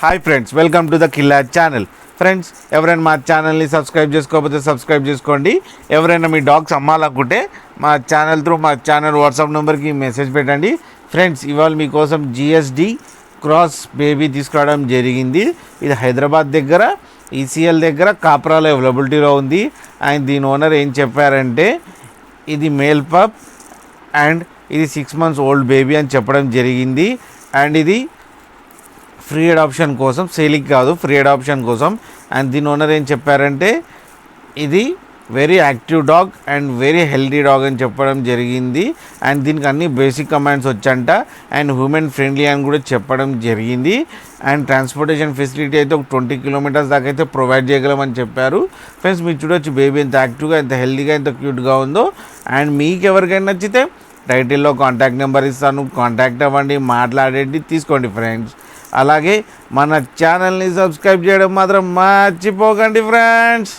Hi friends, welcome to the Killa channel. Friends, ఎవరైనా మా ఛానల్ని సబ్స్క్రైబ్ చేసుకోకపోతే సబ్స్క్రైబ్ చేసుకోండి. ఎవరైనా మీ డాగ్స్ అమ్మాలనుకుంటే మా ఛానల్ వాట్సాప్ నెంబర్కి మెసేజ్ పెట్టండి. ఫ్రెండ్స్, ఇవాళ మీకోసం జిఎస్డి క్రాస్ బేబీ తీసుకురావడం జరిగింది. ఇది హైదరాబాద్ దగ్గర ఈసీఎల్ దగ్గర కాప్రాలో అవైలబిలిటీలో ఉంది. అండ్ దీని ఓనర్ ఏం చెప్పారంటే ఇది మేల్ పప్ అండ్ ఇది 6 months ఓల్డ్ బేబీ అని చెప్పడం జరిగింది. అండ్ ఇది ఫ్రీ అడాప్షన్ కోసం, సేలింగ్ కాదు, ఫ్రీ అడాప్షన్ కోసం. అండ్ దీని ఓనర్ ఏం చెప్పారంటే ఇది very active dog and very healthy dog అని చెప్పడం జరిగింది. అండ్ దీనికి అన్ని బేసిక్ కమాండ్స్ వచ్చంట అండ్ హ్యూమన్ ఫ్రెండ్లీ అని కూడా చెప్పడం జరిగింది. అండ్ ట్రాన్స్పోర్టేషన్ ఫెసిలిటీ అయితే ఒక 20 kilometers దాకా అయితే ప్రొవైడ్ చేయగలమని చెప్పారు. ఫ్రెండ్స్, మీరు చూడొచ్చు బేబీ ఎంత యాక్టివ్గా, ఎంత హెల్తీగా, ఎంత క్యూట్గా ఉందో. అండ్ మీకు ఎవరికైనా నచ్చితే టైటిల్లో కాంటాక్ట్ నెంబర్ ఇస్తాను, కాంటాక్ట్ అవ్వండి, మాట్లాడండి, తీసుకోండి ఫ్రెండ్స్. అలాగే మన ఛానల్ని సబ్స్క్రైబ్ చేయడం మాత్రం మర్చిపోకండి ఫ్రెండ్స్.